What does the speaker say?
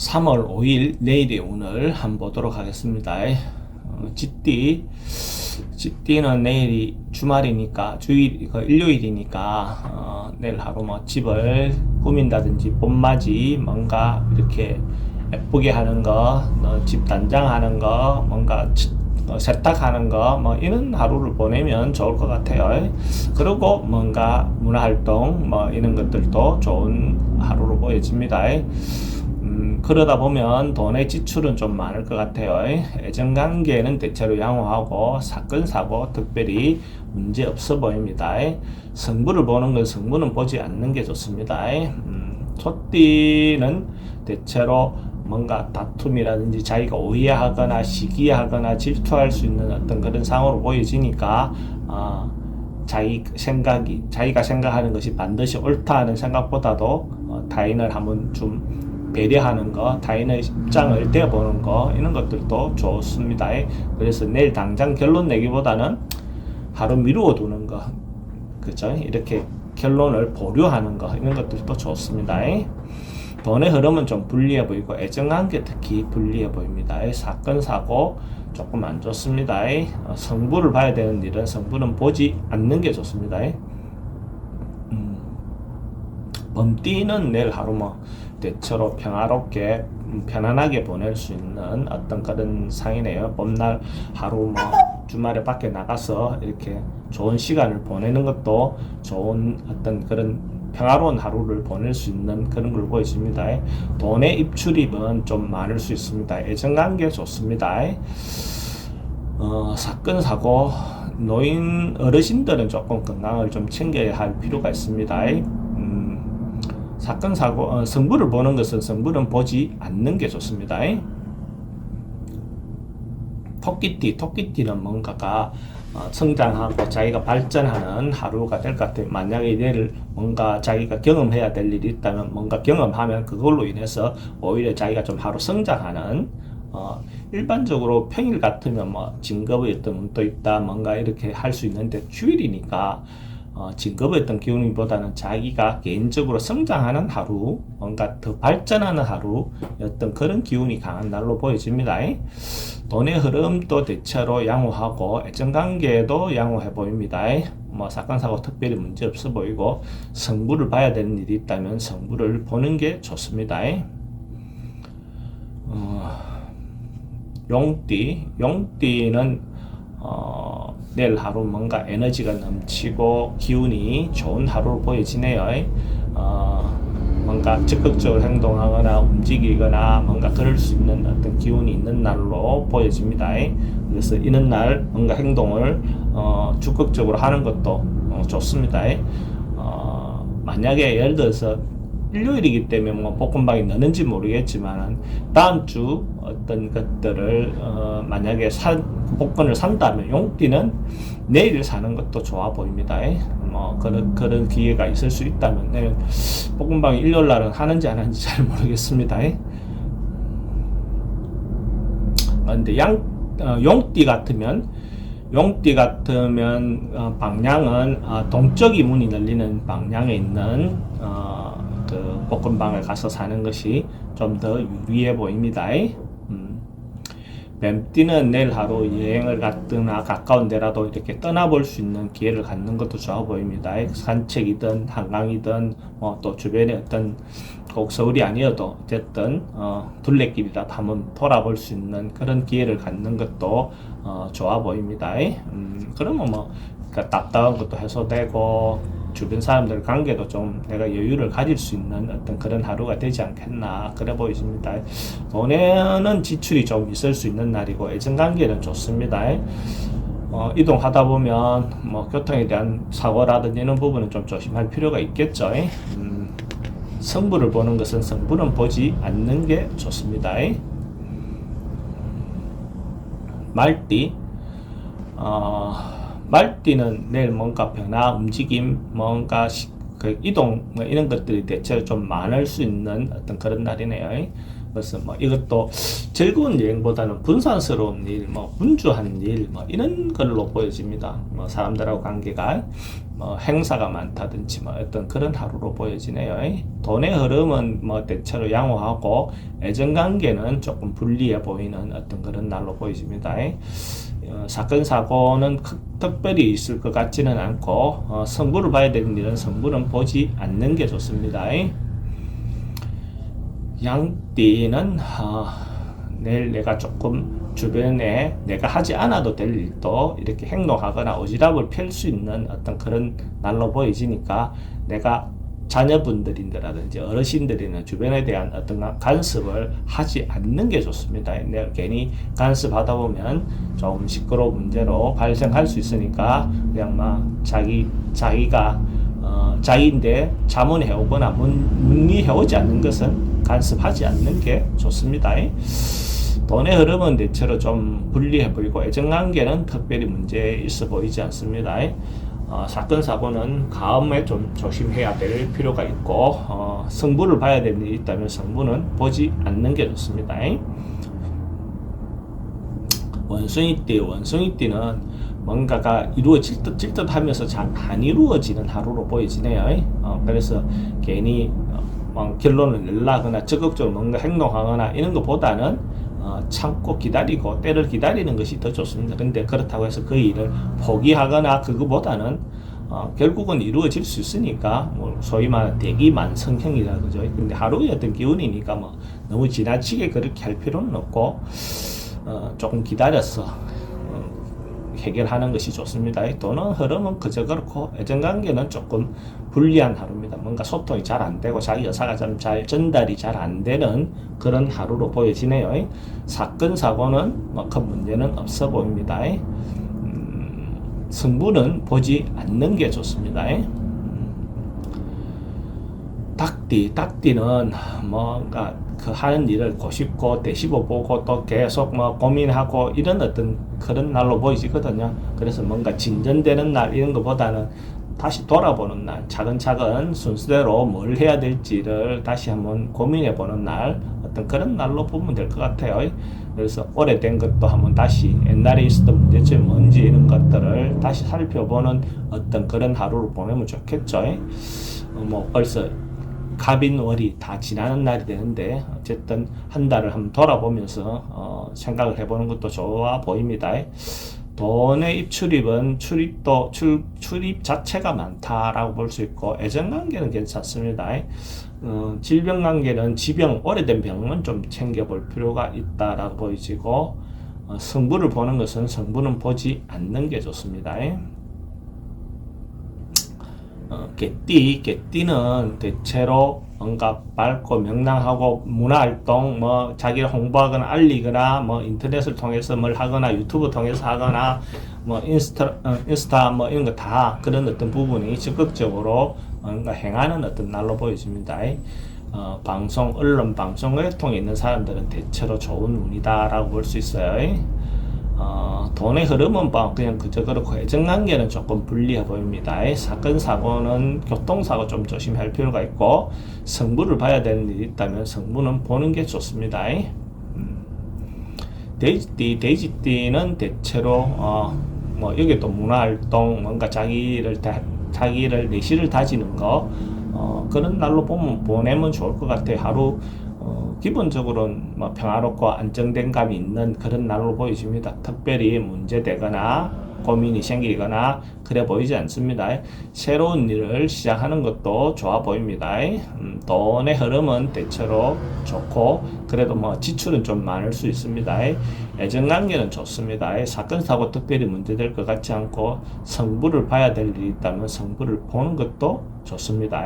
3월 5일 내일의 운을 한번 보도록 하겠습니다. 쥐띠는 내일이 주말이니까 일요일이니까 내일 하루 뭐 집을 꾸민다든지 봄맞이 뭔가 이렇게 예쁘게 하는 거, 집 단장하는 거, 뭔가 세탁하는 거, 뭐 이런 하루를 보내면 좋을 것 같아요. 그리고 뭔가 문화활동 뭐 이런 것들도 좋은 하루로 보여집니다. 그러다 보면 돈의 지출은 좀 많을 것 같아요. 애정관계는 대체로 양호하고 사건 사고 특별히 문제 없어 보입니다. 성부를 보는 건 성부는 보지 않는 게 좋습니다. 소띠는 대체로 뭔가 다툼이라든지 자기가 오해하거나 시기하거나 질투할 수 있는 어떤 그런 상황으로 보여지니까 자기가 생각하는 것이 반드시 옳다 하는 생각보다도 타인을 한번 좀 배려하는 거, 타인의 입장을 대보는 거, 이런 것들도 좋습니다. 그래서 내일 당장 결론 내기보다는 하루 미루어 두는 거, 그죠? 이렇게 결론을 보류하는 거, 이런 것들도 좋습니다. 돈의 흐름은 좀 불리해 보이고 애정관계 특히 불리해 보입니다. 사건 사고 조금 안 좋습니다. 성부를 봐야 되는 일은 성부는 보지 않는 게 좋습니다. 범띠는 내일 하루 뭐 대체로 평화롭게 편안하게 보낼 수 있는 어떤 그런 상이네요. 봄날 하루 뭐 주말에 밖에 나가서 이렇게 좋은 시간을 보내는 것도 좋은 어떤 그런 평화로운 하루를 보낼 수 있는 그런 걸 보여줍니다. 돈의 입출입은 좀 많을 수 있습니다. 애정관계 좋습니다. 사건 사고 노인 어르신들은 조금 건강을 좀 챙겨야 할 필요가 있습니다. 사건 사고 성부를 보는 것은 성부는 보지 않는 게 좋습니다. 토끼띠는 뭔가가 성장하고 자기가 발전하는 하루가 될 것 같아요. 만약에 내일 뭔가 자기가 경험해야 될 일이 있다면 뭔가 경험하면 그걸로 인해서 오히려 자기가 좀 하루 성장하는 일반적으로 평일 같으면 뭐 진급의 어떤 운도 있다 뭔가 이렇게 할 수 있는데 주일이니까 진급의 어떤 기운보다는 자기가 개인적으로 성장하는 하루, 뭔가 더 발전하는 하루, 어떤 그런 기운이 강한 날로 보여집니다. 돈의 흐름도 대체로 양호하고 애정관계도 양호해 보입니다. 뭐 사건 사고 특별히 문제 없어 보이고 성부를 봐야 되는 일이 있다면 성부를 보는 게 좋습니다. 용띠는 내일 하루 뭔가 에너지가 넘치고 기운이 좋은 하루로 보여지네요. 뭔가 적극적으로 행동하거나 움직이거나 뭔가 그럴 수 있는 어떤 기운이 있는 날로 보여집니다. 그래서 이런 날 뭔가 행동을 적극적으로 하는 것도 좋습니다. 만약에 예를 들어서 일요일이기 때문에 뭐 볶음밥이 넣는지 모르겠지만 다음 주 어떤 것들을 만약에 복권을 산다면 용띠는 내일 사는 것도 좋아 보입니다. 뭐 그런 기회가 있을 수 있다면 내일 볶음밥이 일요일 날은 하는지 안 하는지 잘 모르겠습니다. 근데 용띠 같으면 방향은 동쪽이 문이 열리는 방향에 있는 그 볶음방을 가서 사는 것이 좀 더 유리해 보입니다. 뱀띠는 내일 하루 여행을 갔거나 가까운 데라도 이렇게 떠나볼 수 있는 기회를 갖는 것도 좋아 보입니다. 산책이든 한강이든 또 주변에 어떤 꼭 서울이 아니어도 어쨌든 둘레길이라도 한번 돌아볼 수 있는 그런 기회를 갖는 것도 좋아 보입니다. 그러면 뭐 답답한 것도 해소되고 주변 사람들 관계도 좀 내가 여유를 가질 수 있는 어떤 그런 하루가 되지 않겠나 그래 보이십니다. 돈에는 지출이 좀 있을 수 있는 날이고 애정관계는 좋습니다. 이동하다 보면 뭐 교통에 대한 사고라든지 이런 부분은 좀 조심할 필요가 있겠죠. 성부를 보는 것은 성부는 보지 않는 게 좋습니다. 말띠는 내일 뭔가 변화, 움직임, 뭔가 그 이동 뭐 이런 것들이 대체로 좀 많을 수 있는 어떤 그런 날이네요. 그래서 뭐 이것도 즐거운 여행보다는 분산스러운 일, 뭐 분주한 일, 뭐 이런 걸로 보여집니다. 뭐 사람들하고 관계가 뭐 행사가 많다든지 뭐 어떤 그런 하루로 보여지네요. 돈의 흐름은 뭐 대체로 양호하고 애정관계는 조금 불리해 보이는 어떤 그런 날로 보여집니다. 사건 사고는 특별히 있을 것 같지는 않고 성부를 봐야 되는 일은 성부는 보지 않는 게 좋습니다. 양띠는 내일 내가 조금 주변에 내가 하지 않아도 될 일도 이렇게 행동하거나 오지랖을 펼 수 있는 어떤 그런 날로 보여지니까 내가 자녀분들이라든지 어르신들이나 주변에 대한 어떤 간섭을 하지 않는 게 좋습니다. 내가 괜히 간섭하다 보면 좀 시끄러운 문제로 발생할 수 있으니까 그냥 막 자기가 자기인데 자문해오거나 문의해오지 않는 것은 간섭하지 않는 게 좋습니다. 돈의 흐름은 대체로 좀 불리해 보이고 애정관계는 특별히 문제 있어 보이지 않습니다. 사건 사고는 가음에 좀 조심해야 될 필요가 있고 성부를 봐야 되는 일이 있다면 성부는 보지 않는 게 좋습니다. 원숭이띠는 뭔가가 이루어질 듯 하면서 잘 안 이루어지는 하루로 보여지네요. 그래서 괜히 결론을 내려거나 적극적으로 뭔가 행동하거나 이런 것보다는 참고 기다리고 때를 기다리는 것이 더 좋습니다. 근데 그렇다고 해서 그 일을 포기하거나 그거보다는 결국은 이루어질 수 있으니까 뭐 소위 말하는 대기만성형이라 그죠. 근데 하루의 어떤 기운이니까 뭐 너무 지나치게 그렇게 할 필요는 없고 조금 기다려서 해결하는 것이 좋습니다. 돈은 흐름은 그저 그렇고 애정관계는 조금 불리한 하루입니다. 뭔가 소통이 잘 안 되고 자기 의사가 좀 잘 전달이 잘 안 되는 그런 하루로 보여지네요. 사건 사고는 뭐 큰 문제는 없어 보입니다. 승부는 보지 않는 게 좋습니다. 닭띠는 뭔가 그 하는 일을 고집고 되씹어 보고 또 계속 뭐 고민하고 이런 어떤 그런 날로 보이지거든요. 그래서 뭔가 진전되는 날 이런 것보다는 다시 돌아보는 날, 차근차근 순서대로 뭘 해야 될지를 다시 한번 고민해 보는 날, 어떤 그런 날로 보면 될 것 같아요. 그래서 오래된 것도 한번 다시 옛날에 있었던 문제점이 뭔지 이런 것들을 다시 살펴보는 어떤 그런 하루를 보내면 좋겠죠. 뭐 벌써 갑인월이 다 지나는 날이 되는데 어쨌든 한 달을 한번 돌아보면서 생각을 해보는 것도 좋아 보입니다. 돈의 입출입은 출입 자체가 많다라고 볼 수 있고 애정관계는 괜찮습니다. 질병관계는 오래된 병은 좀 챙겨볼 필요가 있다라고 보이지고 성부를 보는 것은 성부는 보지 않는 게 좋습니다. 개띠는 대체로 뭔가 밝고 명랑하고 문화활동, 뭐 자기를 홍보하거나 알리거나, 뭐 인터넷을 통해서 뭘 하거나 유튜브 통해서 하거나, 뭐 인스타 뭐 이런 거 다 그런 어떤 부분이 적극적으로 뭔가 행하는 어떤 날로 보여집니다. 방송, 언론, 방송을 통해 있는 사람들은 대체로 좋은 운이다라고 볼 수 있어요. 돈의 흐름은 그냥 그저 그렇고 애정관계는 조금 불리해 보입니다. 사건 사고는 교통사고 좀 조심할 필요가 있고 성부를 봐야 되는 일이 있다면 성부는 보는 게 좋습니다. 돼지띠는 대체로 뭐 여기도 문화활동 뭔가 자기를 내실을 다지는 거 그런 날로 보내면 좋을 것 같아요. 하루 기본적으로는 뭐 평화롭고 안정된 감이 있는 그런 날로 보여집니다. 특별히 문제되거나 고민이 생기거나 그래 보이지 않습니다. 새로운 일을 시작하는 것도 좋아 보입니다. 돈의 흐름은 대체로 좋고 그래도 뭐 지출은 좀 많을 수 있습니다. 애정관계는 좋습니다. 사건 사고 특별히 문제될 것 같지 않고 성부를 봐야 될 일이 있다면 성부를 보는 것도 좋습니다.